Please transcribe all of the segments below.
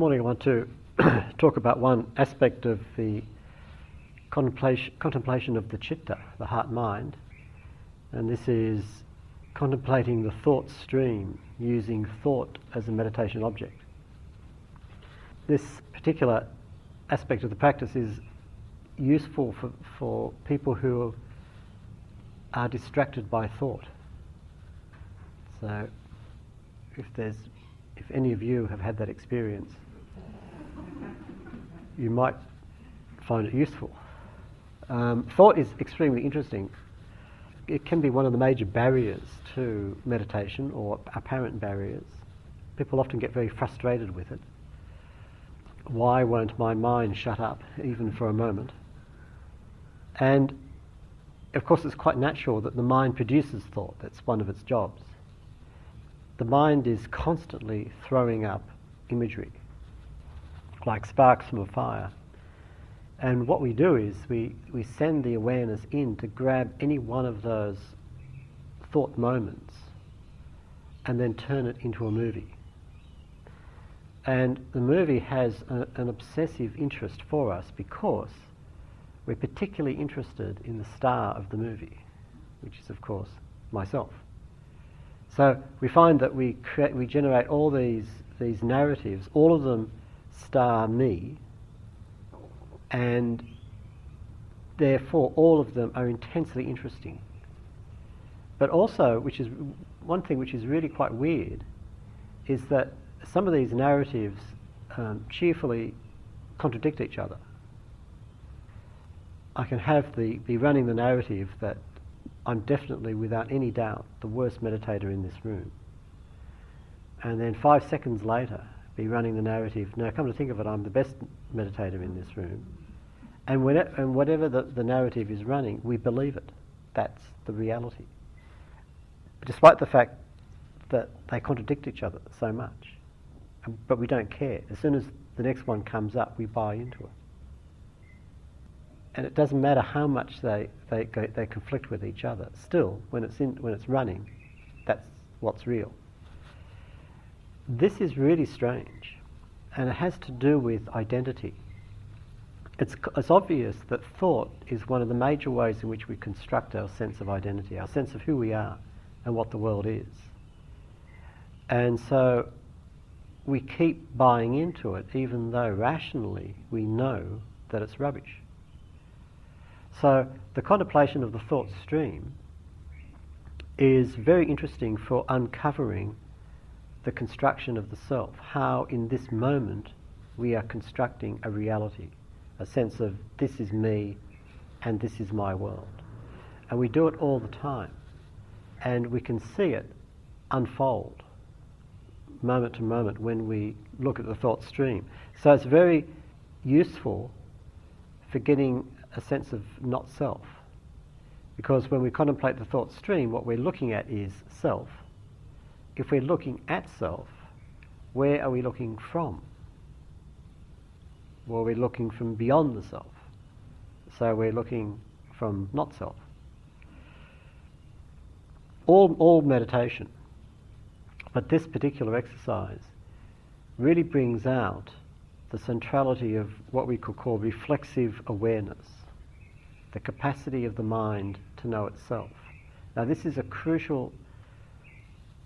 morning I want to talk about one aspect of the contemplation of the chitta, the heart-mind, and this is contemplating the thought stream using thought as a meditation object. This particular aspect of the practice is useful for people who are distracted by thought. So if any of you have had that experience, you might find it useful. Thought is extremely interesting. It can be one of the major barriers to meditation, or apparent barriers. People often get very frustrated with it. Why won't my mind shut up, even for a moment? And of course it's quite natural that the mind produces thought. That's one of its jobs. The mind is constantly throwing up imagery, like sparks from a fire. And what we do is we send the awareness in to grab any one of those thought moments and then turn it into a movie. And the movie has an obsessive interest for us because we're particularly interested in the star of the movie, which is of course myself. So we find that we generate all these narratives, all of them star me, and therefore all of them are intensely interesting. But also, which is one thing which is really quite weird, is that some of these narratives cheerfully contradict each other. I can be running the narrative that I'm definitely, without any doubt, the worst meditator in this room. And then 5 seconds later, be running the narrative, no, come to think of it, I'm the best meditator in this room. And whatever the narrative is running, we believe it. That's the reality. Despite the fact that they contradict each other so much. But we don't care. As soon as the next one comes up, we buy into it. And it doesn't matter how much they conflict with each other. Still, when it's running, that's what's real. This is really strange, and it has to do with identity. It's obvious that thought is one of the major ways in which we construct our sense of identity, our sense of who we are and what the world is. And so we keep buying into it, even though rationally we know that it's rubbish. So the contemplation of the thought stream is very interesting for uncovering the construction of the self, how in this moment we are constructing a reality, a sense of this is me and this is my world. And we do it all the time. And we can see it unfold moment to moment when we look at the thought stream. So it's very useful for getting a sense of not self. Because when we contemplate the thought stream, what we're looking at is self. If we're looking at self, where are we looking from? Well, we're looking from beyond the self. So we're looking from not self. All meditation, but this particular exercise really brings out the centrality of what we could call reflexive awareness, the capacity of the mind to know itself. Now, this is a crucial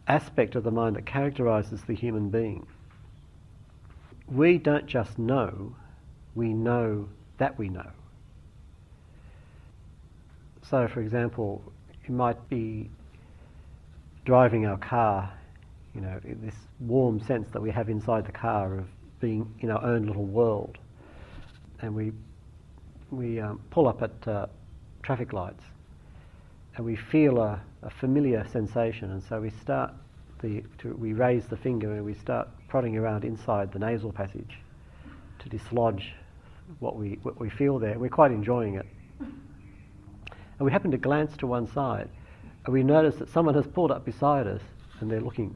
aspect of the mind that characterizes the human being. We don't just know, we know that we know. So, for example, you might be driving our car, this warm sense that we have inside the car of being in our own little world, and we pull up at traffic lights, and we feel a familiar sensation, and so we raise the finger and we start prodding around inside the nasal passage to dislodge what we feel there. We're quite enjoying it, and we happen to glance to one side, and we notice that someone has pulled up beside us, and they're looking.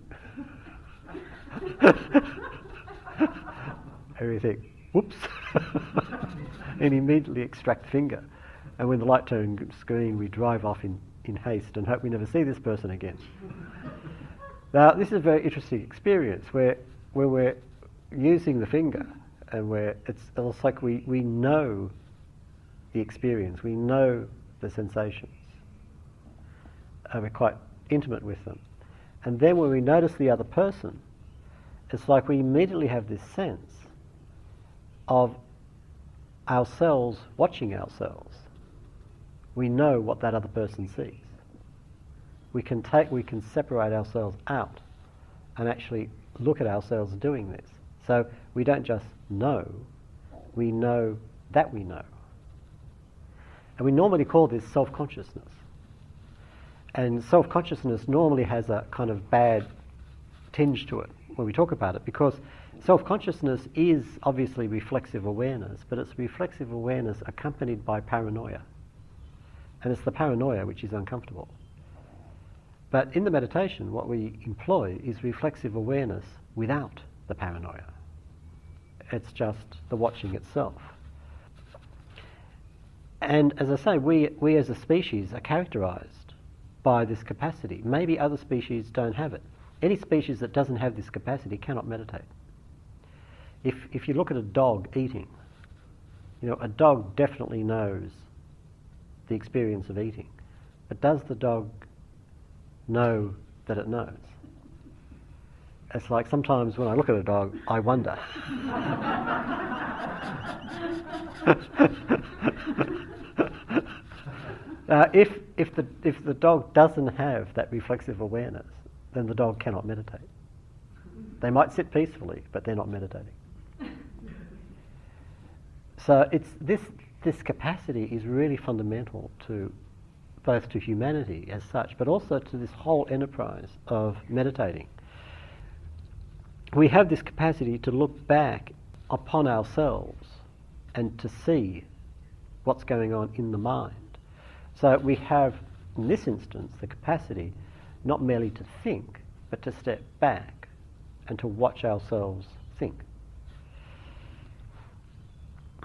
And we think, whoops, and immediately extract the finger. And when the light turns green, we drive off in haste and hope we never see this person again. Now, this is a very interesting experience where we're using the finger, and it's like we know the experience, we know the sensations, and we're quite intimate with them. And then when we notice the other person, it's like we immediately have this sense of ourselves watching ourselves. We know what that other person sees. We can separate ourselves out and actually look at ourselves doing this. So we don't just know, we know that we know. And we normally call this self-consciousness. And self-consciousness normally has a kind of bad tinge to it when we talk about it, because self-consciousness is obviously reflexive awareness, but it's reflexive awareness accompanied by paranoia. And it's the paranoia which is uncomfortable. But in the meditation, what we employ is reflexive awareness without the paranoia. It's just the watching itself. And as I say, we as a species are characterized by this capacity. Maybe other species don't have it. Any species that doesn't have this capacity cannot meditate. If you look at a dog eating, a dog definitely knows the experience of eating. But does the dog know that it knows? It's like sometimes when I look at a dog, I wonder. If the dog doesn't have that reflexive awareness, then the dog cannot meditate. They might sit peacefully, but they're not meditating. So it's this capacity is really fundamental to both to humanity as such, but also to this whole enterprise of meditating. We have this capacity to look back upon ourselves and to see what's going on in the mind. So we have, in this instance, the capacity not merely to think, but to step back and to watch ourselves think.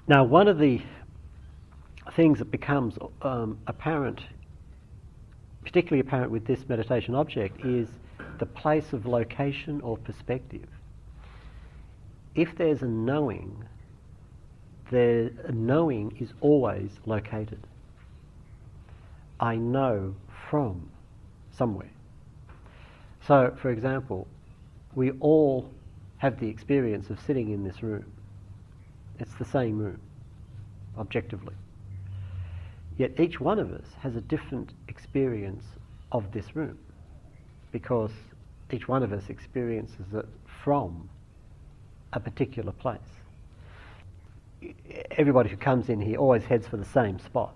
Now, one of the things that becomes apparent, particularly apparent with this meditation object, is the place of location or perspective. If there's a knowing, the knowing is always located. I know from somewhere. So, for example, we all have the experience of sitting in this room. It's the same room, objectively. Yet each one of us has a different experience of this room, because each one of us experiences it from a particular place. Everybody who comes in here always heads for the same spot.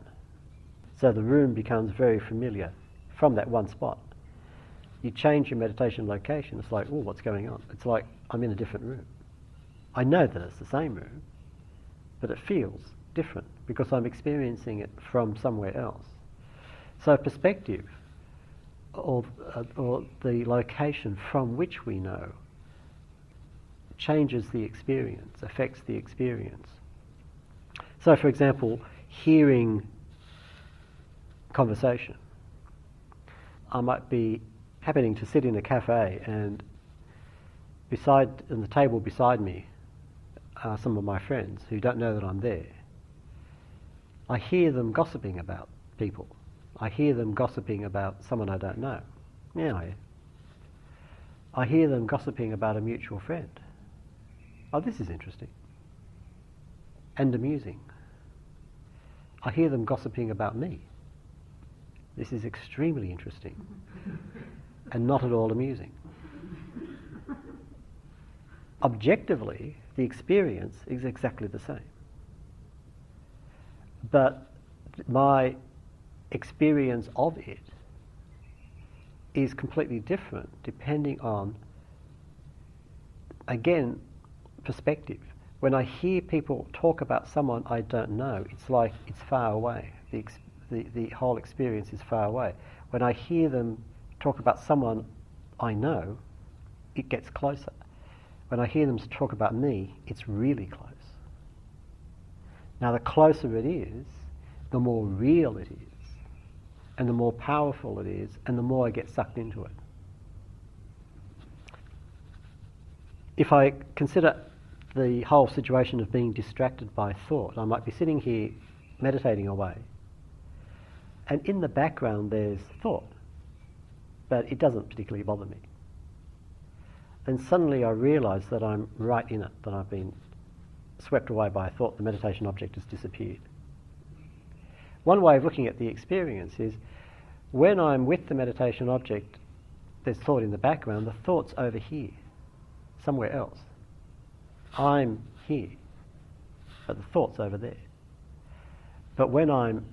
So the room becomes very familiar from that one spot. You change your meditation location, it's like, oh, what's going on? It's like, I'm in a different room. I know that it's the same room, but it feels different because I'm experiencing it from somewhere else. So perspective, or the location from which we know, changes the experience, affects the experience. So, for example, hearing conversation. I might be happening to sit in a cafe, and in the table beside me are some of my friends who don't know that I'm there. I hear them gossiping about people. I hear them gossiping about someone I don't know. Yeah, I hear them gossiping about a mutual friend. Oh, this is interesting and amusing. I hear them gossiping about me. This is extremely interesting and not at all amusing. Objectively, the experience is exactly the same. But my experience of it is completely different depending on, again, perspective. When I hear people talk about someone I don't know, it's like it's far away. The whole experience is far away. When I hear them talk about someone I know, it gets closer. When I hear them talk about me, it's really close. Now, the closer it is, the more real it is, and the more powerful it is, and the more I get sucked into it. If I consider the whole situation of being distracted by thought. I might be sitting here meditating away, and in the background there's thought, but it doesn't particularly bother me. And suddenly I realise that I'm right in it, that I've been swept away by a thought, the meditation object has disappeared. One way of looking at the experience is, when I'm with the meditation object, there's thought in the background, the thought's over here, somewhere else. I'm here, but the thought's over there. But when I'm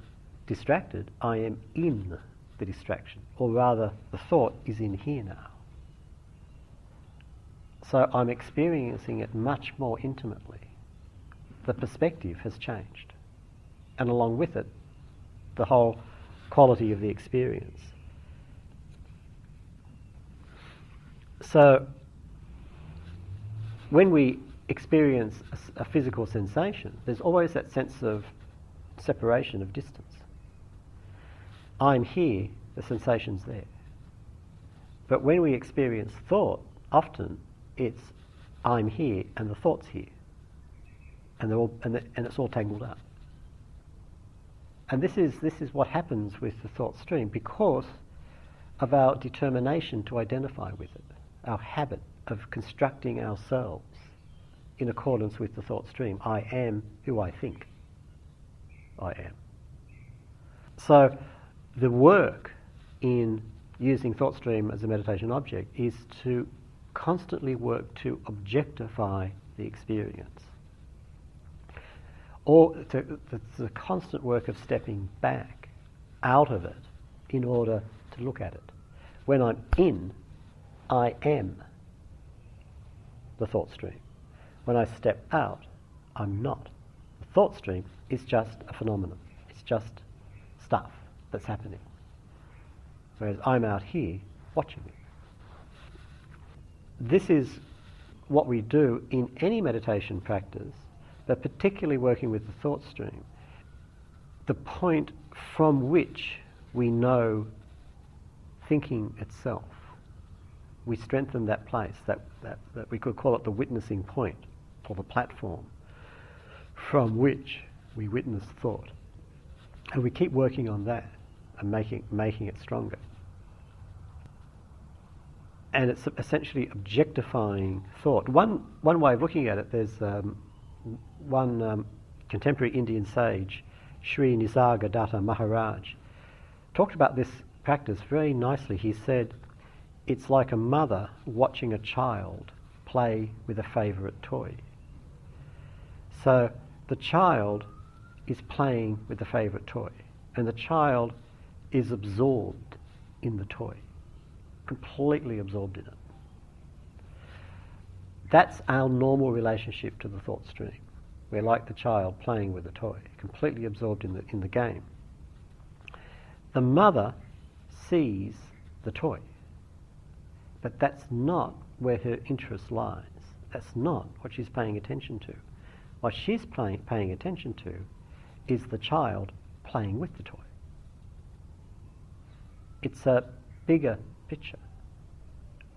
distracted, I am in the distraction, or rather, the thought is in here now. So I'm experiencing it much more intimately. The perspective has changed, and along with it, the whole quality of the experience. So when we experience a physical sensation, there's always that sense of separation, of distance. I'm here, the sensation's there. But when we experience thought, often it's I'm here and the thought's here, and it's all tangled up. And this is what happens with the thought stream because of our determination to identify with it, our habit of constructing ourselves in accordance with the thought stream. I am who I think I am. So the work in using thought stream as a meditation object is to constantly work to objectify the experience. Or it's a constant work of stepping back out of it in order to look at it. When I'm in, I am the thought stream. When I step out, I'm not. The thought stream is just a phenomenon. It's just stuff that's happening. Whereas I'm out here watching it. This is what we do in any meditation practice, but particularly working with the thought stream. The point from which we know thinking itself. We strengthen that place, that we could call it the witnessing point, or the platform, from which we witness thought. And we keep working on that and making it stronger. And it's essentially objectifying thought. One way of looking at it, there's one contemporary Indian sage, Sri Nisargadatta Maharaj, talked about this practice very nicely. He said, it's like a mother watching a child play with a favourite toy. So the child is playing with the favourite toy, and the child is absorbed in the toy, completely absorbed in it. That's our normal relationship to the thought stream. We're like the child playing with a toy, completely absorbed in the game. The mother sees the toy, but that's not where her interest lies. That's not what she's paying attention to. What she's paying attention to is the child playing with the toy. It's a bigger picture,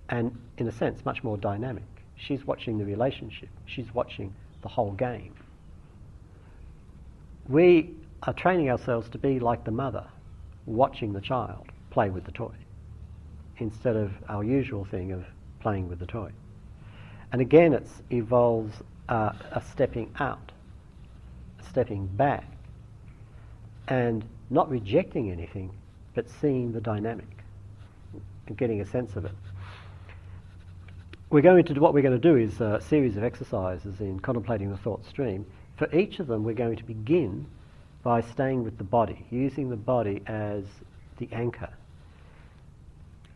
and in a sense much more dynamic. She's watching the relationship. She's watching the whole game. We are training ourselves to be like the mother, watching the child play with the toy, instead of our usual thing of playing with the toy. And again, it involves a stepping out, a stepping back, and not rejecting anything, but seeing the dynamic and getting a sense of it. What we're going to do is a series of exercises in contemplating the thought stream. For each of them, we're going to begin by staying with the body, using the body as the anchor.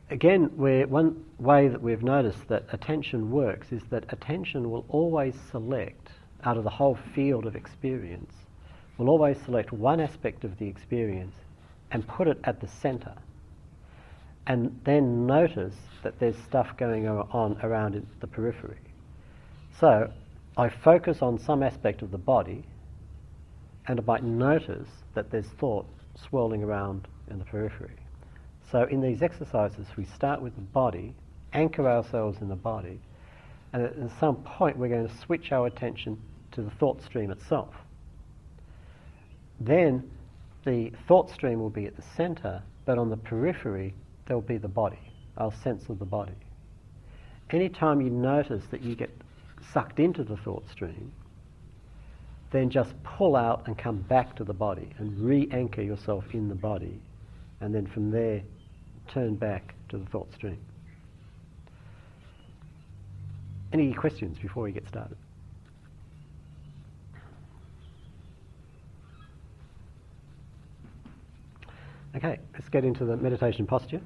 Again, one way that we've noticed that attention works is that attention will always select, out of the whole field of experience, will always select one aspect of the experience and put it at the centre, and then notice that there's stuff going on around the periphery. So I focus on some aspect of the body, and I might notice that there's thought swirling around in the periphery. So in these exercises, we start with the body, anchor ourselves in the body, And at some point we're going to switch our attention to the thought stream itself. Then the thought stream will be at the centre, but on the periphery there'll be the body, our sense of the body. Anytime you notice that you get sucked into the thought stream, then just pull out and come back to the body and re-anchor yourself in the body, and then from there turn back to the thought stream. Any questions before we get started? Okay, let's get into the meditation posture.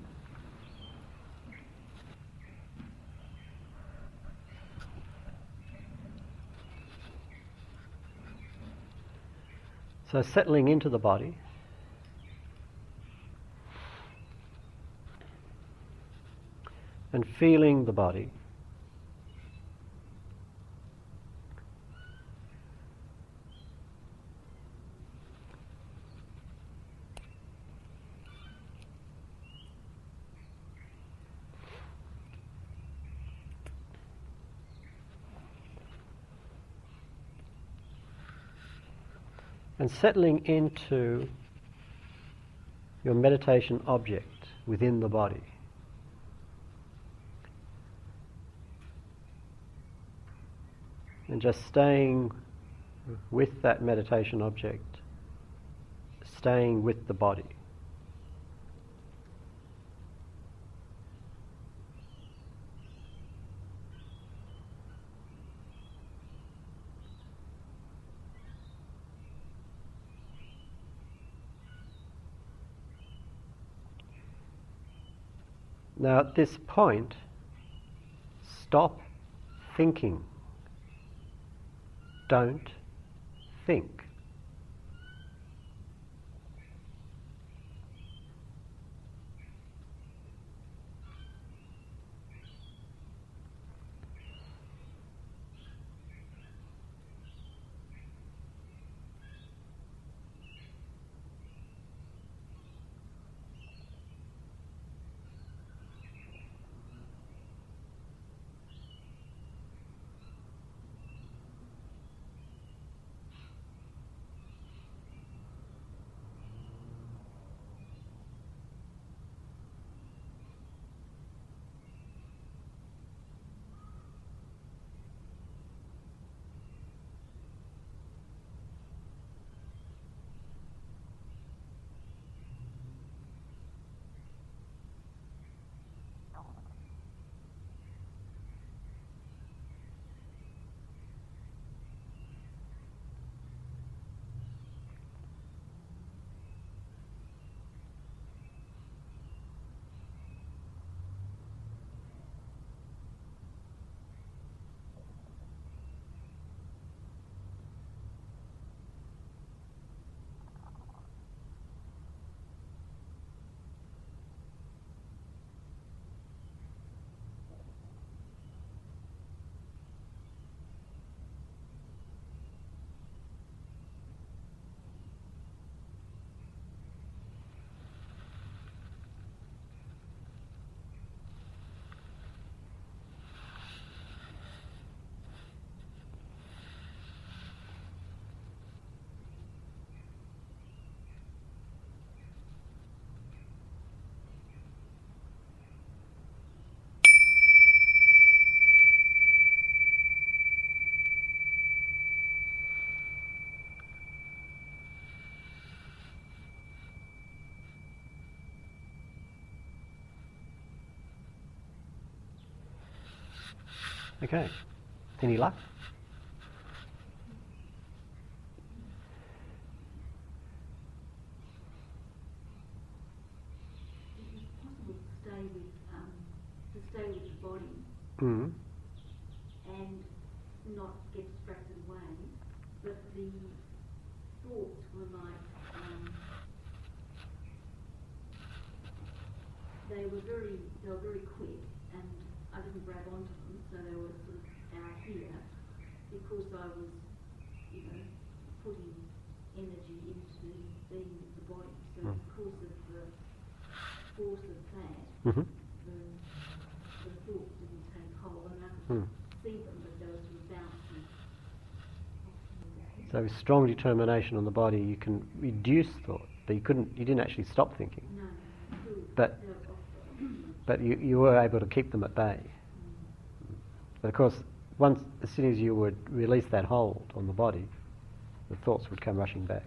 So settling into the body, and feeling the body, and settling into your meditation object within the body. And just staying with that meditation object, staying with the body. Now at this point, stop thinking. Don't think. Okay, any luck? It's possible to stay with the body Mm. and not get distracted away, but the thoughts were like they were very quick, and I didn't grab onto them, so they were sort of out here because I was, putting energy into being with the body. So because of the force of that, Mm-hmm. the thoughts didn't take hold, and I could see So with strong determination on the body, you can reduce thought, but you didn't actually stop thinking. No, But but you were able to keep them at bay. But of course, as soon as you would release that hold on the body, the thoughts would come rushing back.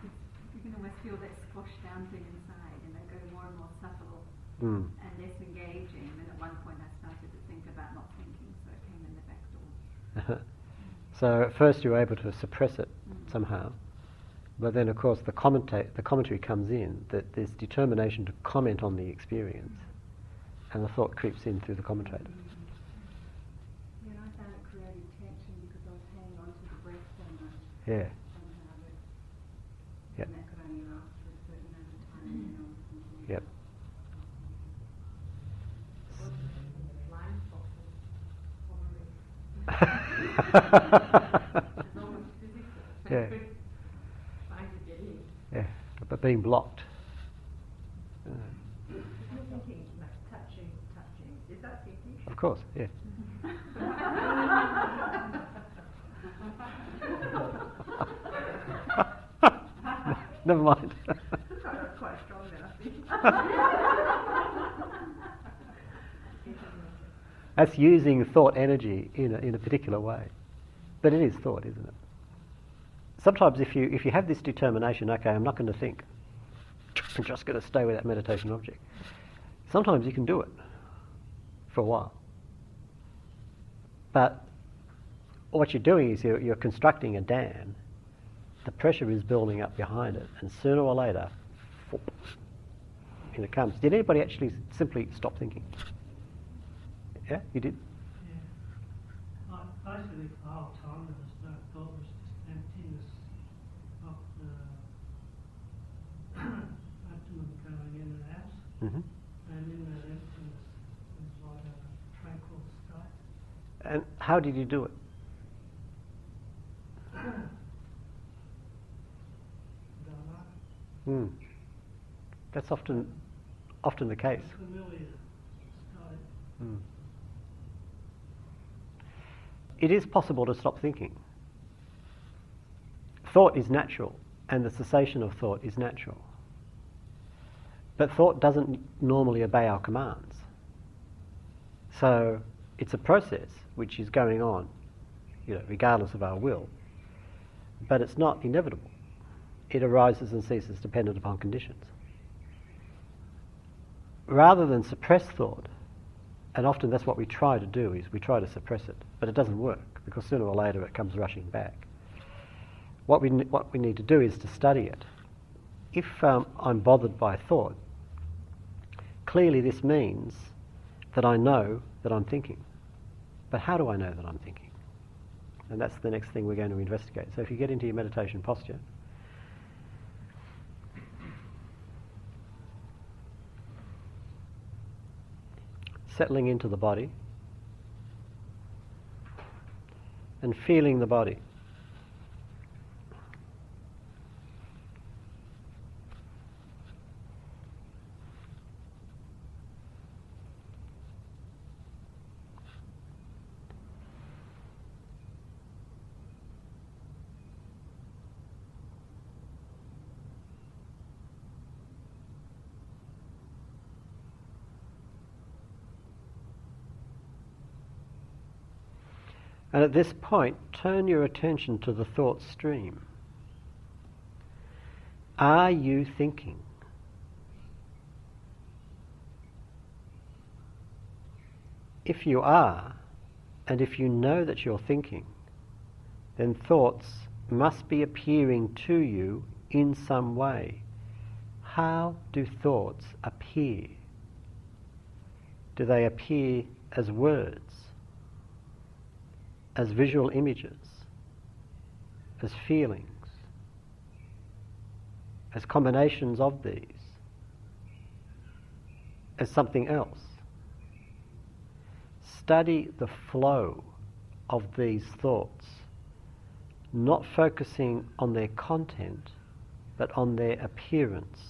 You can almost feel that squash down thing inside, and they go more and more subtle Mm. and less engaging. And at one point I started to think about not thinking, so it came in the back door. So at first you were able to suppress it somehow, but then of course the commentary comes in, that there's determination to comment on the experience, and the thought creeps in through the commentator. Yeah, and I found it created tension because I was hanging on to the breath so much. Yeah. Somehow that, Yep. and that could only last for a certain amount of time, and then I was thinking. Yep. Flying foxes, probably. It's almost physical. Yeah. Trying to get in. Yeah, but being blocked. You're thinking, like, touching, is that thinking? Of course, yeah. Never mind. That's quite strong then, I think. That's using thought energy in a particular way. But it is thought, isn't it? Sometimes if you have this determination, okay, I'm not going to think, I'm just going to stay with that meditation object. Sometimes you can do it for a while. But what you're doing is you're constructing a dam. The pressure is building up behind it, and sooner or later, in it comes. Did anybody actually simply stop thinking? Yeah, you did? Yeah. Basically, for the whole time, there was no thought, was just emptiness of the abdomen going in and out. Mm-hmm. And in that emptiness, it was like a tranquil state. And how did you do it? Don't know. That's often the case. Familiar state. Mm. It is possible to stop thinking. Thought is natural, and the cessation of thought is natural. But thought doesn't normally obey our commands. So it's a process which is going on, regardless of our will. But it's not inevitable. It arises and ceases dependent upon conditions. Rather than suppress thought, and often that's what we try to do, is we try to suppress it, but it doesn't work, because sooner or later it comes rushing back. What we need to do is to study it. If I'm bothered by thought, clearly this means that I know that I'm thinking. But how do I know that I'm thinking? And that's the next thing we're going to investigate. So if you get into your meditation posture, settling into the body and feeling the body. And at this point, turn your attention to the thought stream. Are you thinking? If you are, and if you know that you're thinking, then thoughts must be appearing to you in some way. How do thoughts appear? Do they appear as words? As visual images, as feelings, as combinations of these, as something else? Study the flow of these thoughts, not focusing on their content, but on their appearance,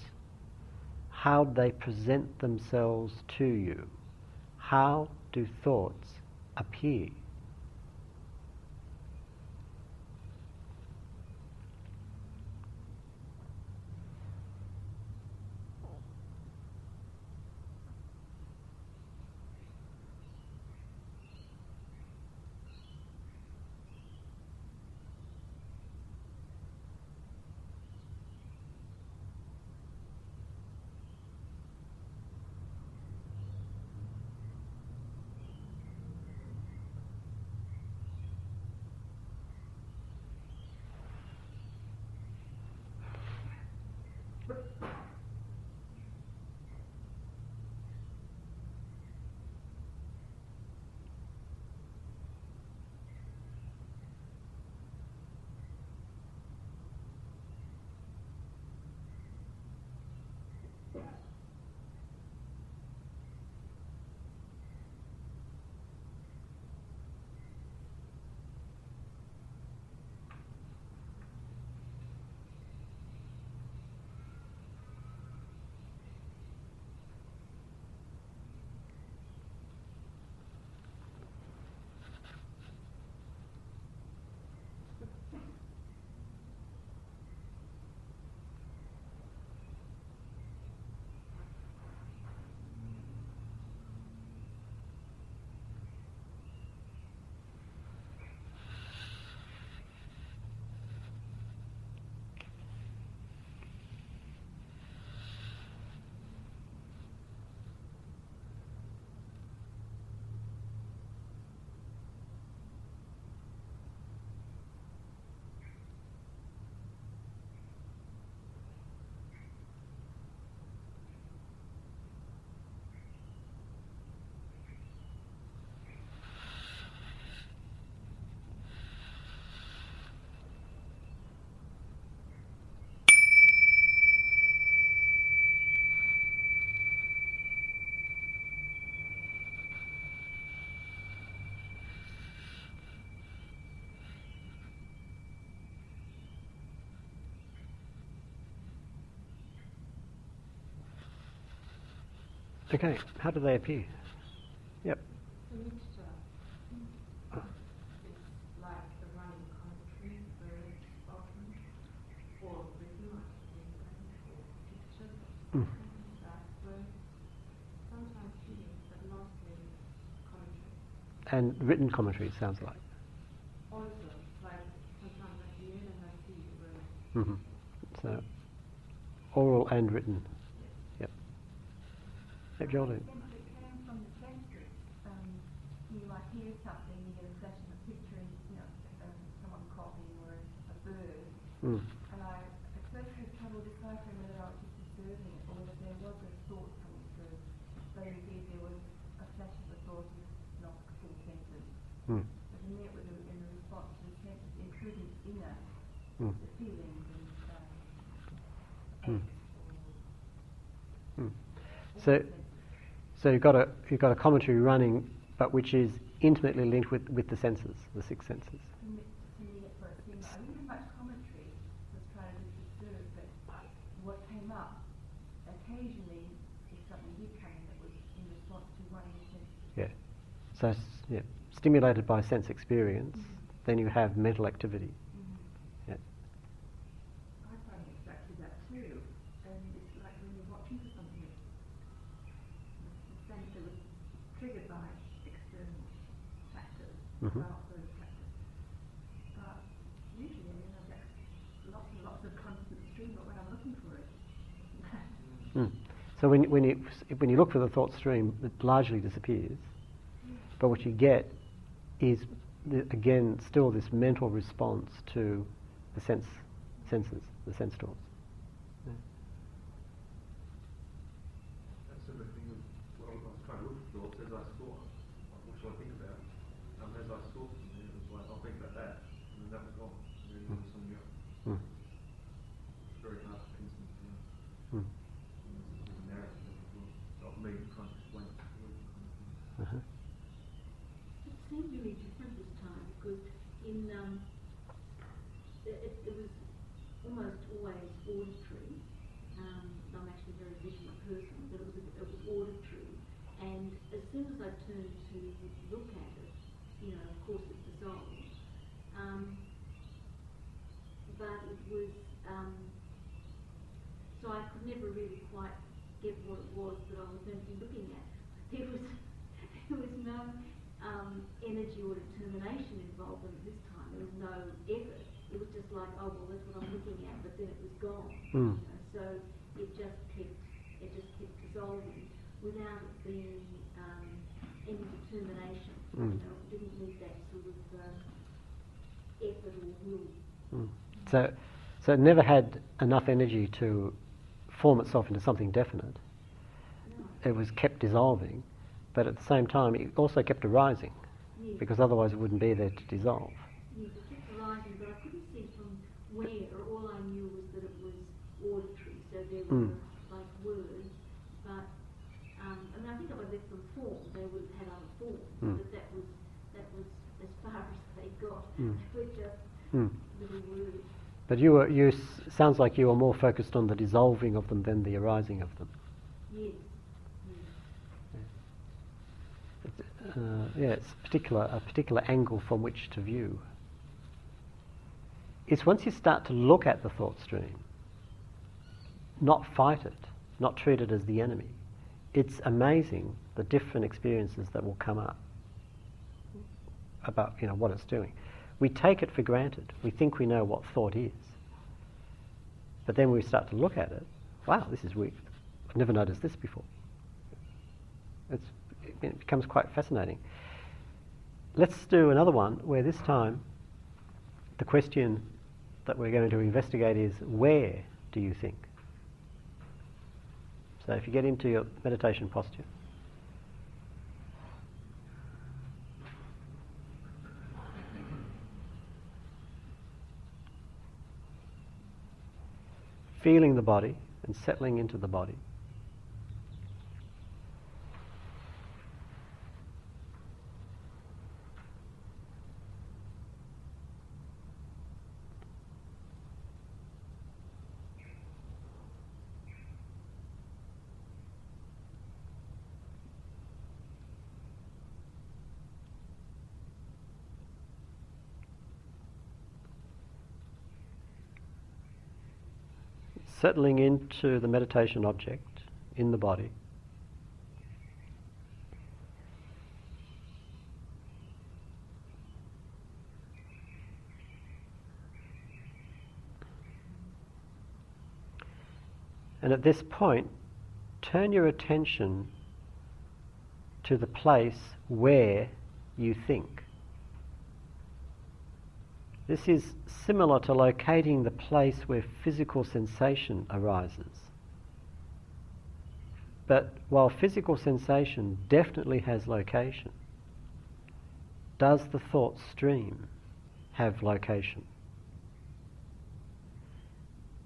how they present themselves to you. How do thoughts appear? Okay, how do they appear? Yep. Mixture is like the running commentary, birds walking, or rhythm, or pictures, Mm. that birds, sometimes feelings, but mostly commentary. And written commentary, it sounds like. Also, like sometimes I hear and I see the birds. Hmm. So, oral and written. Yep. Yep, Geraldine. Sense it came from the senses. You might hear something, you get a flash of a picture, and someone coughing or a bird. Mm. And I at first had trouble deciphering whether I was just observing it or whether there was a thought coming through. But indeed there was a flash of a thought and not a full sentence. Mm. But in there, in the response to the senses, including inner Mm. the feelings and Mm. aches or Mm. So you've got a commentary running, but which is intimately linked with the senses, the six senses. to me for a thing. I didn't have much commentary, was trying to just observe, but what came up occasionally, if something did come in that was in response to one of the senses. Yeah. So stimulated by sense experience, then you have mental activity. Yeah. I find exactly that too. And it's like when you're watching for something, the sense that was triggered by external factors, Mhm. those factors. But usually, that's lots and lots of constant stream, but when I'm looking for it, Mm. So when you look for the thought stream, it largely disappears. But what you get is again still this mental response to the senses, the sense doors. Yeah. That's similar thing with, well, I was trying to look for thoughts as I saw, like, what should I think about? As I saw something, it was like, I'll think about that, and then that was gone, and then there was something else. Mm. It's very hard to pin something down. Mm. There's a narrative as well. Not me trying to explain it to you, kind of thing. Uh-huh. It seemed really different this time because in it was almost always auditory. I'm actually a very visual person, but it was auditory. And as soon as I turned to look at it, of course it dissolved. But it was so I could never really quite get what it was that I was going to be looking at. There was no energy or determination involved in it this time. There was no effort. It was just like, oh well, that's what I'm looking at, but then it was gone. Mm. So it just kept dissolving without it being any determination. Mm. It didn't need that sort of effort or will. Mm. So it never had enough energy to form itself into something definite. No. It was kept dissolving, but at the same time it also kept arising, Yes. because otherwise it wouldn't be there to dissolve. Yes, it kept arising, but I couldn't see from where. All I knew was that it was auditory, so there were like words. But I think if I left them form, they would have had other forms. But that was as far as they got. They were just little words. But sounds like you were more focused on the dissolving of them than the arising of them. Yes. It's a particular angle from which to view. It's once you start to look at the thought stream, not fight it, not treat it as the enemy. It's amazing the different experiences that will come up about what it's doing. We take it for granted. We think we know what thought is. But then we start to look at it. Wow, this is weird. I've never noticed this before. It becomes quite fascinating. Let's do another one where this time the question that we're going to investigate is, where do you think? So if you get into your meditation posture, feeling the body and settling into the body. settling into the meditation object in the body. And at this point, turn your attention to the place where you think. This is similar to locating the place where physical sensation arises. But while physical sensation definitely has location, does the thought stream have location?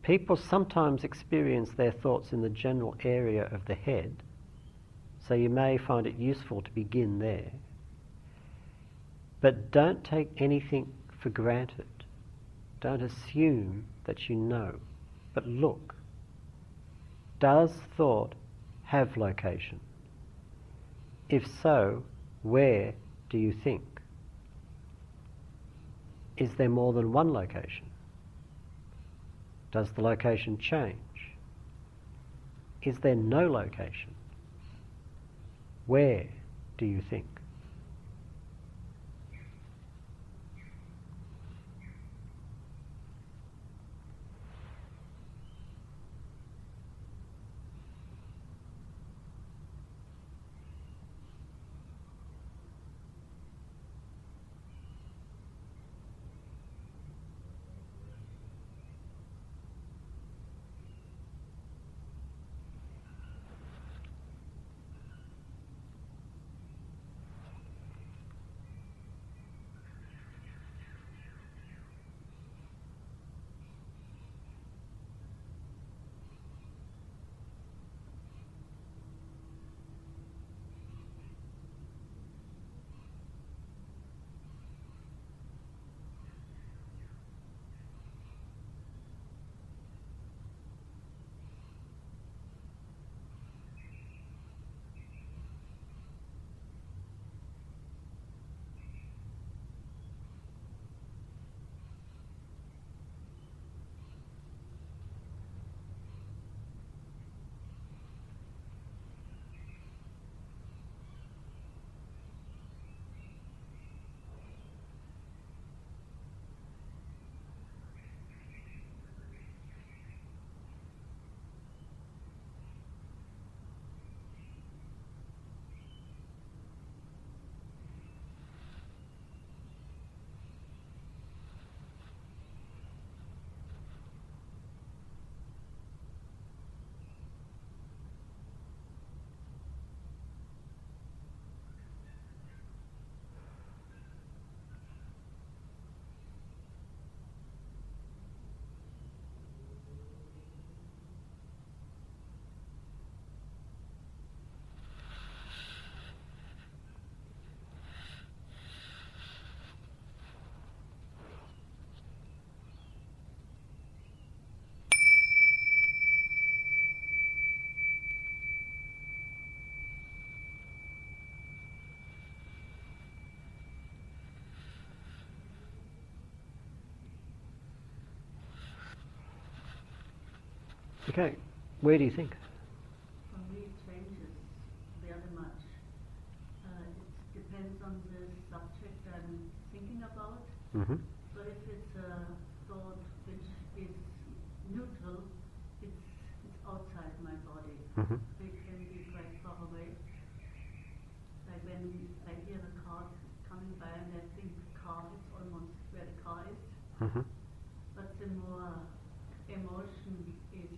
People sometimes experience their thoughts in the general area of the head, so you may find it useful to begin there. But don't take anything for granted. Don't assume that you know, but look. Does thought have location? If so, where do you think? Is there more than one location? Does the location change? Is there no location? Where do you think? Okay, where do you think? For me, it changes very much. It depends on the subject I'm thinking about. Mm-hmm. So if it's a thought which is neutral, it's outside my body. Mm-hmm. It can be quite far away. Like when I hear the car coming by and I think car is almost where the car is. Mm-hmm. But the more emotion is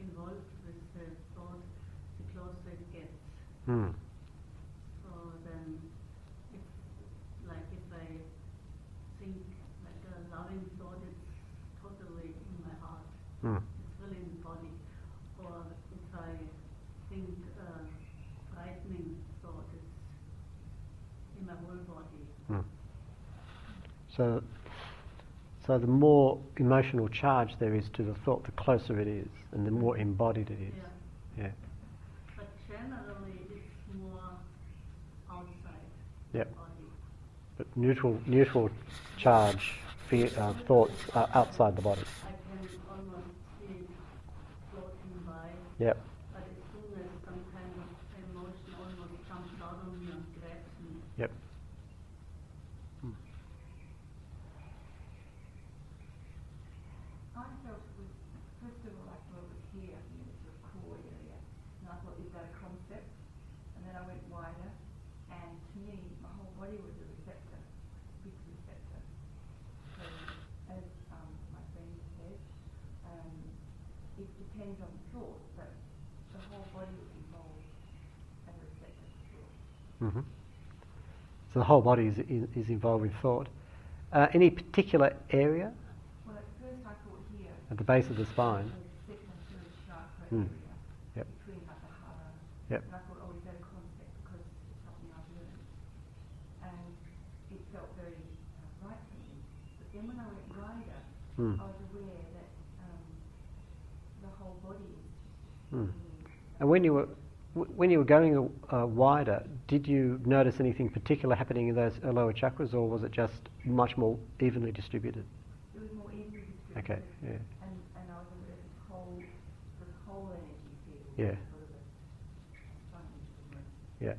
involved with the thought, the closer it gets. Mm. So then it's like if I think like a loving thought, it's totally in my heart. Mm. It's really in the body. Or if I think a frightening thought, it's in my whole body. Mm. So the more emotional charge there is to the thought, the closer it is, and the more embodied it is. Yeah. But generally, it's more outside Yep. the body. But neutral charge thoughts are outside the body. I can almost see Yep. But as soon as some kind of emotion almost comes out of me and grabs me. Yep. I felt it was, first of all, I thought it was here, in the sort of core area, and I thought, is that a concept? And then I went wider, and to me, my whole body was a receptor, big receptor. So, as my friend said, it depends on thought, but the whole body was involved as a receptor for thought. Mm-hmm. So the whole body is involved with thought. Any particular area? Well, at first I thought here, At the base of the spine. the second third chakra Mm. area, Yep. between like the heart. Yep. And I thought, oh, is that a concept? Because it's something I've learned. And it felt very right for me. But then when I went wider, Mm. I was aware that the whole body is Mm. And when you were going wider, did you notice anything particular happening in those lower chakras, or was it just much more evenly distributed? it was more evenly distributed. Okay, yeah. And I was aware of this whole energy field. Yeah. Sort of a funny word. Yeah.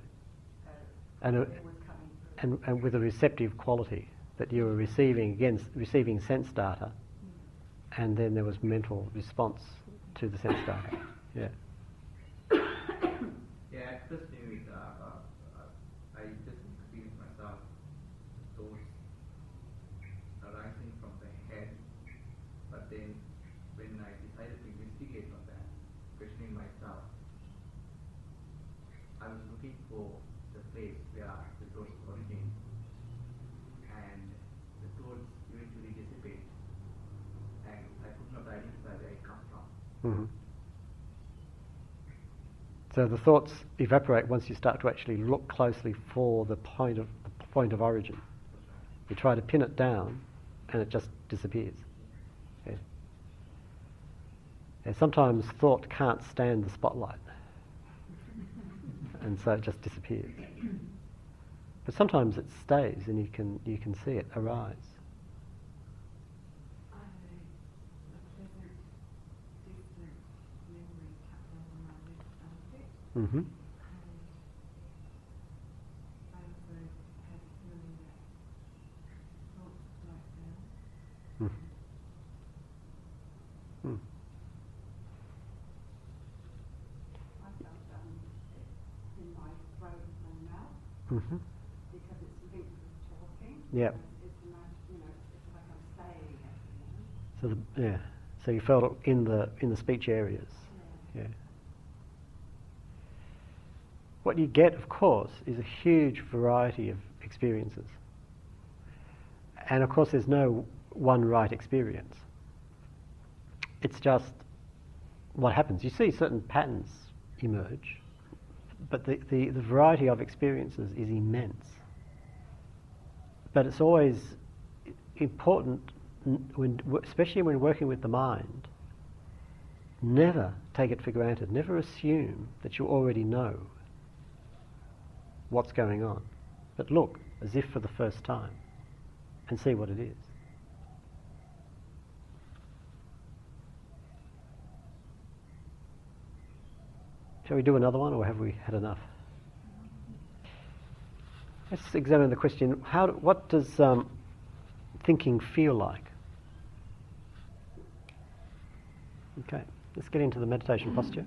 And And, it was coming through. and with a receptive quality, that you were receiving sense data, and then there was mental response to the sense data. Yeah. Yeah, at first maybe I just experienced myself thoughts arising from the head, but then when I decided to investigate on that, questioning myself, I was looking for the place where the thoughts originate, and the thoughts eventually dissipate, and I could not identify where it comes from. Mm-hmm. So the thoughts evaporate once you start to actually look closely for the point of origin. You try to pin it down, and it just disappears. Yeah. And sometimes thought can't stand the spotlight, and so it just disappears. But sometimes it stays, and you can see it arise. I had a pleasant, distant memory cut down on my left armpit, Mm-hmm. and I also had a feeling that thoughts died down. Mm. Mm. I felt it in my throat and mouth Mm-hmm. because it's linked with talking. Yep. It's like I'm saying it. So so you felt it in the speech areas. Yeah. What you get, of course, is a huge variety of experiences. And of course there's no one right experience. It's just what happens. You see certain patterns emerge, but the variety of experiences is immense. But it's always important, especially when working with the mind, never take it for granted, never assume that you already know what's going on, but look as if for the first time and see what it is. Shall we do another one, or have we had enough? Let's examine the question, what does thinking feel like? Okay, let's get into the meditation posture.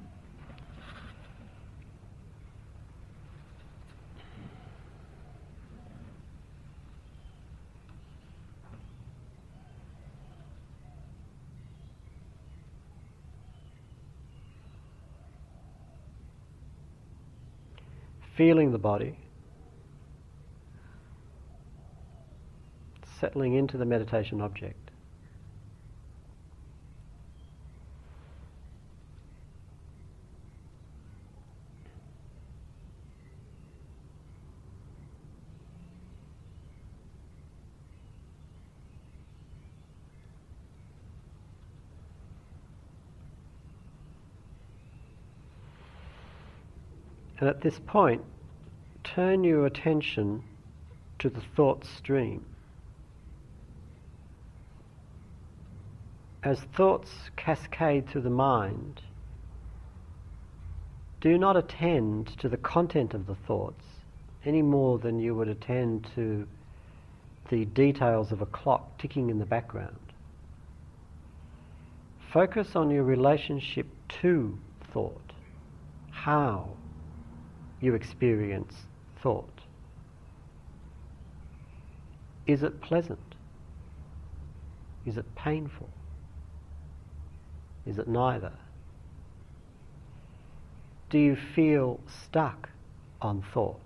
Feeling the body, settling into the meditation object. And at this point, turn your attention to the thought stream. As thoughts cascade through the mind, Do not attend to the content of the thoughts any more than you would attend to the details of a clock ticking in the background. Focus on your relationship to thought, how you experience thought. Is it pleasant? Is it painful? Is it neither? Do you feel stuck on thought?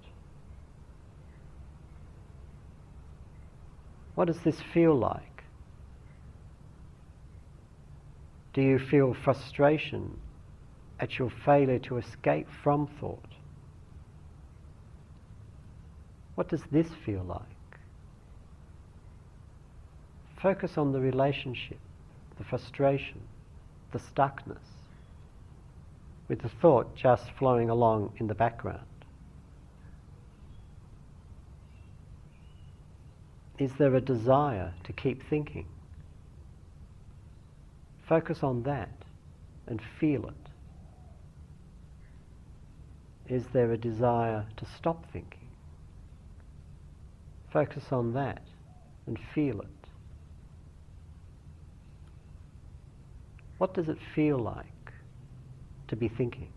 What does this feel like? Do you feel frustration at your failure to escape from thought? What does this feel like? Focus on the relationship, the frustration, the stuckness, with the thought just flowing along in the background. Is there a desire to keep thinking? Focus on that and feel it. Is there a desire to stop thinking? Focus on that and feel it. What does it feel like to be thinking?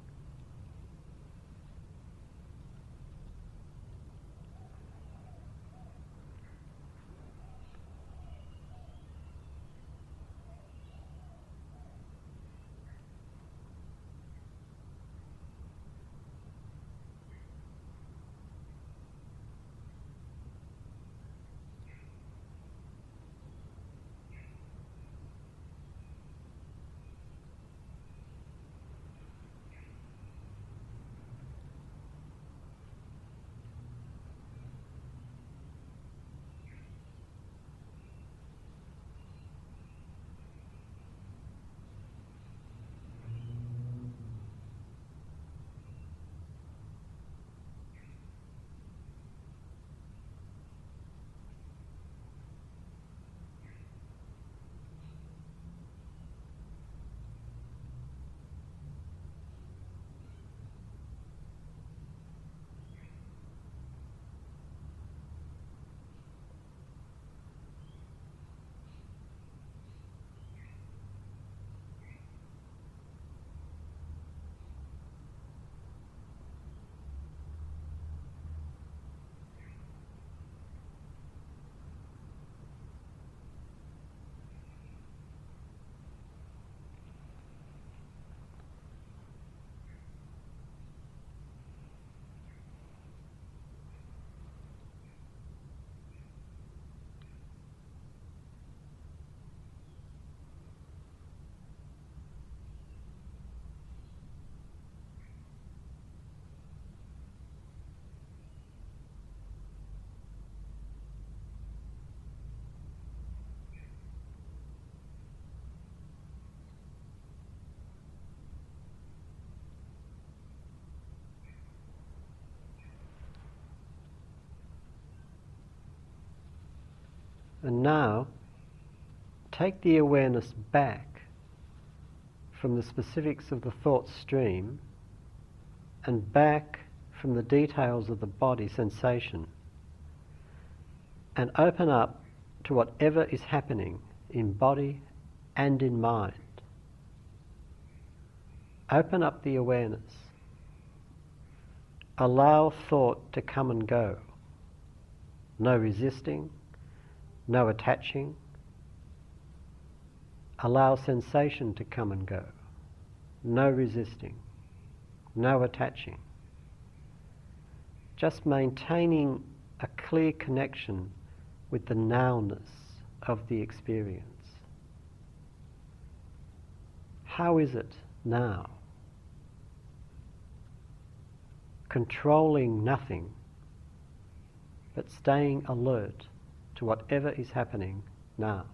And now, take the awareness back from the specifics of the thought stream and back from the details of the body sensation, and open up to whatever is happening in body and in mind. Open up the awareness. Allow thought to come and go. No resisting, no attaching. Allow sensation to come and go. No resisting, no attaching. Just maintaining a clear connection with the nowness of the experience. How is it now? Controlling nothing, but staying alert to whatever is happening now.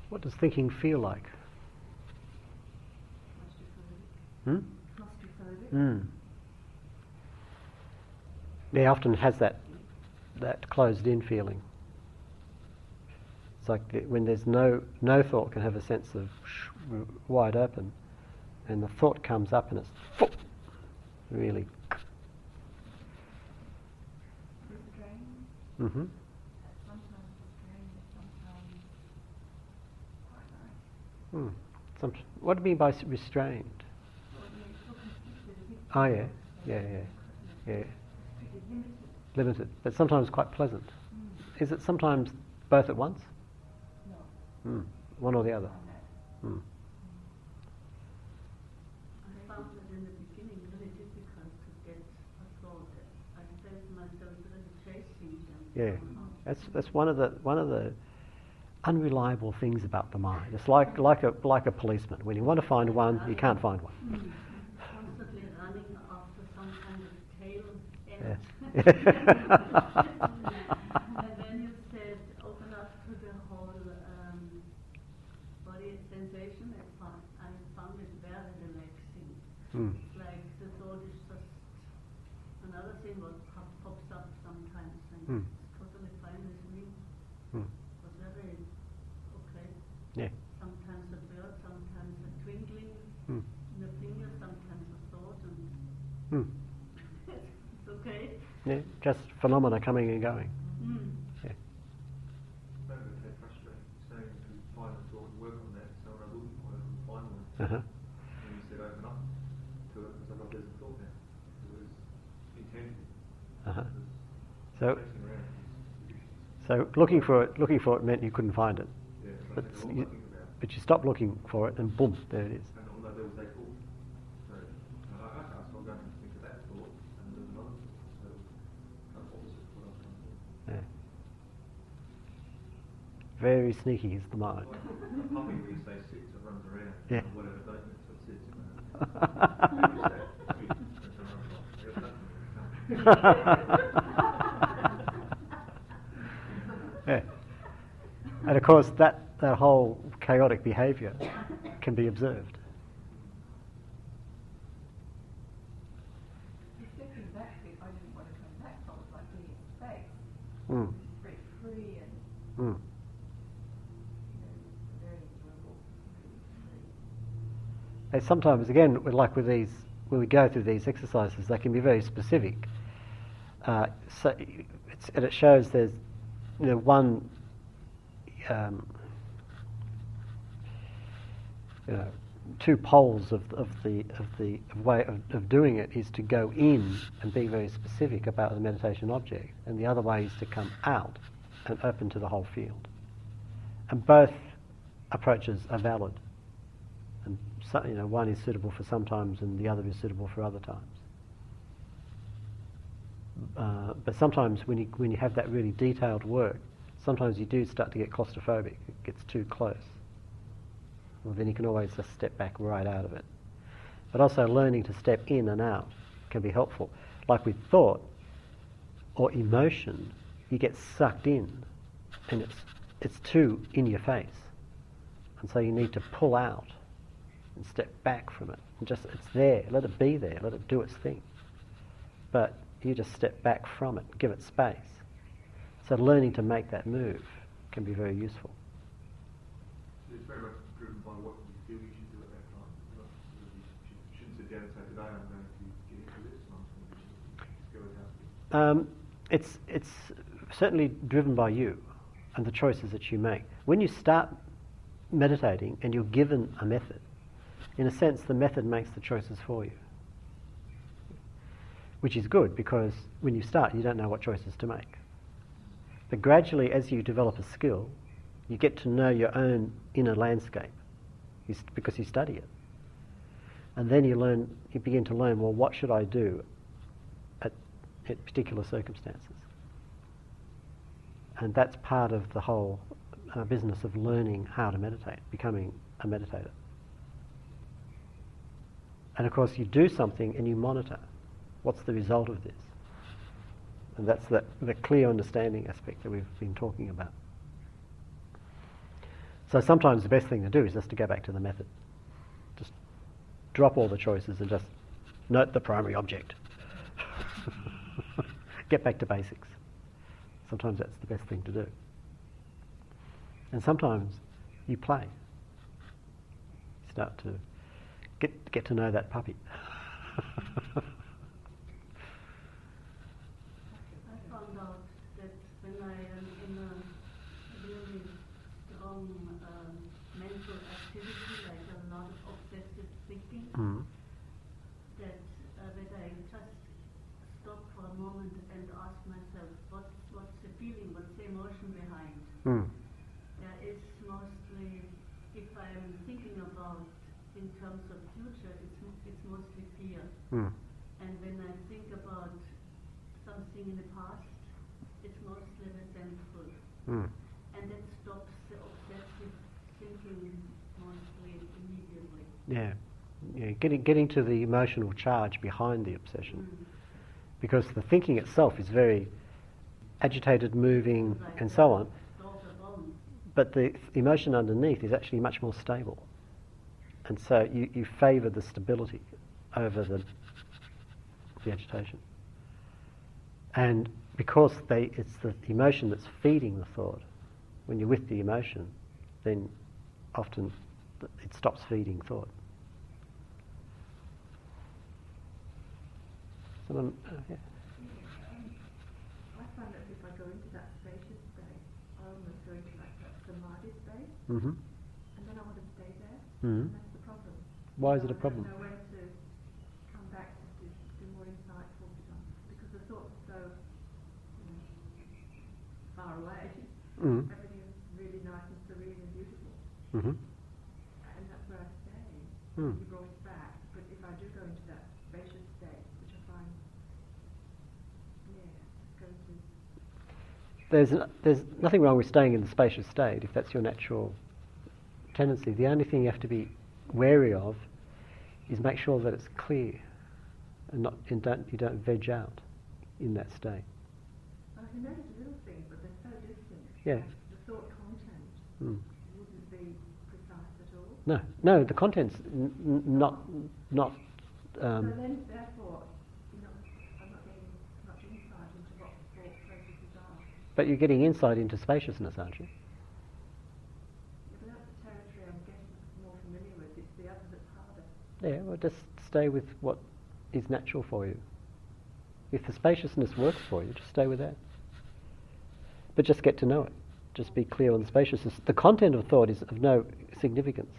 What does thinking feel like? Hmm? Claustrophobic. Yeah, often has that closed-in feeling. It's like when there's no thought can have a sense of wide open, and the thought comes up and it's really. Restrained. Mm-hmm. Sometimes restrained, sometimes quite nice. What do you mean by restrained? Well, you're talking constricted, a bit Oh yeah, constricted, limited. limited, but sometimes quite pleasant. Is it sometimes both at once? No. One or the other? Mm. I found that in the beginning very difficult to get a thought. I felt myself really chasing them. Yeah, somehow. that's one of the unreliable things about the mind. It's like a policeman. When you want to find one, you can't find one. Constantly running after some kind of tail end. Yeah. And then you said open up to the whole body sensation. I found it very relaxing. It's like the thought is just another thing what pops up sometimes, and it's totally fine with me. It was very okay. Yeah. Sometimes a bird, sometimes a twinkling in the finger, sometimes a thought, and it's okay. Yeah, just phenomena coming and going. Yeah. Maybe it's that frustrating, saying to find a thought and work on that, so when I look for it and find one. Uh-huh. And you said open up to it, because I got there's a thought now. It was intended. Uh-huh. It was So chasing around. looking for it meant you couldn't find it. Yeah, But that's all I you, think about. but you stopped looking for it and boom, there it is. And although there was that thought, so okay, so I'll go and think of that thought, and there's another thought. So kind of opposite to what I was trying to do. Yeah. Very sneaky is the mind. Like a puppy where you say sits, it runs around. Yeah. And whatever don't you, so it sits. Wish that switch, it's a run off. There's nothing. Yeah. And of course that whole chaotic behaviour can be observed. Stepping back a bit, I didn't want to come back from it, like being in space. Mm. Very free and Mm. very enjoyable. And sometimes, again, like with these, when we go through these exercises, they can be very specific. And it shows there's, one, two poles of the way of doing it is to go in and be very specific about the meditation object, and the other way is to come out and open to the whole field. And both approaches are valid. And so, one is suitable for some times and the other is suitable for other times. But sometimes when you have that really detailed work, sometimes you do start to get claustrophobic. It gets too close. Well, then you can always just step back right out of it. But also learning to step in and out can be helpful. Like with thought or emotion, you get sucked in and it's too in your face. And so you need to pull out and step back from it. And just, it's there, let it be there, let it do its thing. But you just step back from it, give it space. So learning to make that move can be very useful. It's very much driven by what you feel you should do at that time. Not sort of you shouldn't sit down and say, today I'm going to get into this, and I'm going to just go without it. It's certainly driven by you and the choices that you make. When you start meditating and you're given a method, in a sense the method makes the choices for you. Which is good, because when you start you don't know what choices to make. But gradually, as you develop a skill, you get to know your own inner landscape because you study it. And then you begin to learn, well, what should I do at particular circumstances? And that's part of the whole business of learning how to meditate, becoming a meditator. And of course you do something and you monitor. What's the result of this? And that's the clear understanding aspect that we've been talking about. So sometimes the best thing to do is just to go back to the method. Just drop all the choices and just note the primary object. Get back to basics. Sometimes that's the best thing to do. And sometimes you play. Start to get to know that puppy. I found out that when I am in a really strong mental activity, like a lot of obsessive thinking, that I just stop for a moment and ask myself, what's the feeling, what's the emotion behind? There is mostly, if I am thinking about in terms of future, it's mostly fear. And when I think about something in the past, it's mostly resentful. And that stops the obsessive thinking mostly immediately. Yeah, getting to the emotional charge behind the obsession, because the thinking itself is very agitated, moving, Like and so on. But But the emotion underneath is actually much more stable, and so you favour the stability over the agitation. And because it's the emotion that's feeding the thought. When you're with the emotion, then often it stops feeding thought. Someone, yeah. I find that if I go into that spacious state, I almost go into like that samadhi state, Mm-hmm. and then I want to stay there. Mm-hmm. And that's the problem. Why is it a I problem? don't know when to come back to do more insightful stuff, because the thoughts are so far away. Mm-hmm. Everything's really nice and serene and beautiful, Mm-hmm. and that's where I stay. Mm. You brought it back, but if I do go into that spacious state, which I find, going to. There's nothing wrong with staying in the spacious state if that's your natural tendency. The only thing you have to be wary of is make sure that it's clear and you don't veg out in that state. I can notice little things, but they're so distant. Yeah. The thought content wouldn't be precise at all. No, the content's not. So then, therefore, I'm not getting much insight into what the thought processes are. But you're getting insight into spaciousness, aren't you? Yeah, but that's the territory I'm getting more familiar with. It's the other that's harder. Yeah, well, just stay with what is natural for you. If the spaciousness works for you, just stay with that. But just get to know it. Just be clear on the spaciousness. The content of thought is of no significance.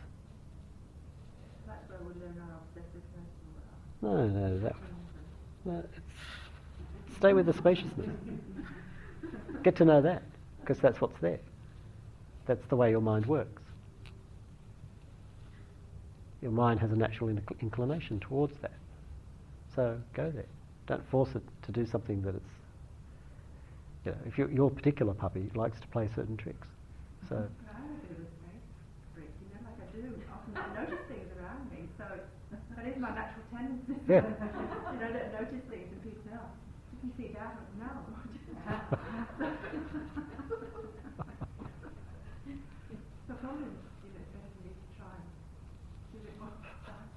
That's where we learn our obsessiveness and all that. No, stay with the spaciousness. Get to know that, because that's what's there. That's the way your mind works. Your mind has a natural inclination towards that. So go there. Don't force it to do something that it's... if your particular puppy likes to play certain tricks. So But I have a bit of a space freak, like I do. Often I notice things around me, so that is my natural tendency. Yeah. To notice things and people say, oh, you can see that, no. So probably, it's better for me to try and do it more precise.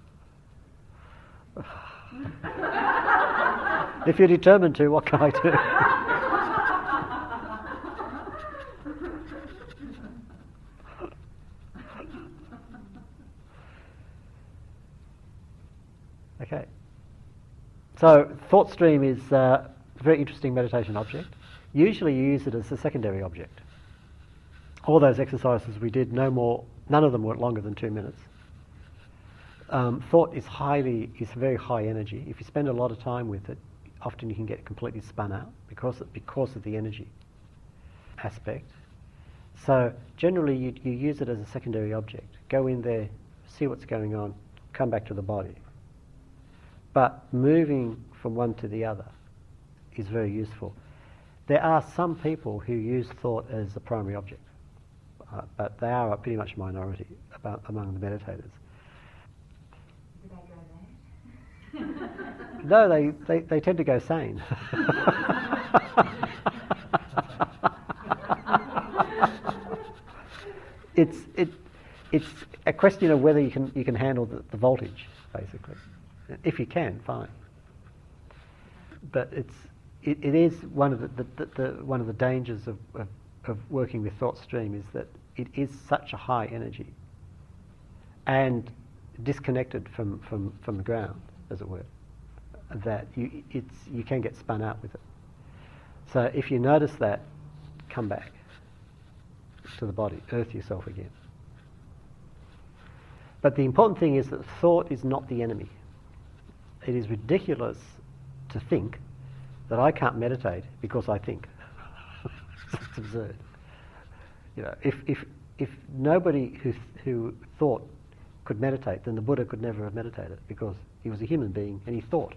if you're determined to, what can I do? Okay. So thought stream is a very interesting meditation object. Usually you use it as a secondary object. All those exercises we did, none of them were longer than 2 minutes. Thought is very high energy. If you spend a lot of time with it, often you can get completely spun out because of the energy aspect. So generally you use it as a secondary object. Go in there, see what's going on, come back to the body. But moving from one to the other is very useful. There are some people who use thought as the primary object, but they are pretty much a minority among the meditators. Did I go there? No, they tend to go sane. it's a question of whether you can handle the voltage, basically. If you can, fine. But it is one of one of the dangers of working with thought stream is that it is such a high energy and disconnected from the ground, as it were, that you can get spun out with it. So if you notice that, come back to the body, earth yourself again. But the important thing is that thought is not the enemy. It is ridiculous to think that I can't meditate because I think. It's absurd. You know, if nobody who thought could meditate, then the Buddha could never have meditated because he was a human being and he thought.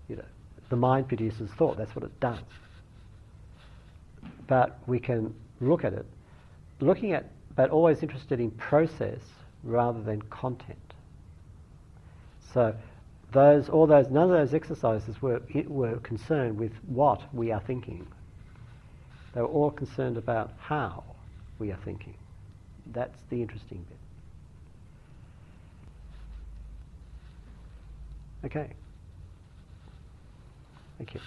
You know, the mind produces thought. That's what it does. But we can look at it, but always interested in process rather than content. So none of those exercises were concerned with what we are thinking. They were all concerned about how we are thinking. That's the interesting bit. Okay. Thank you.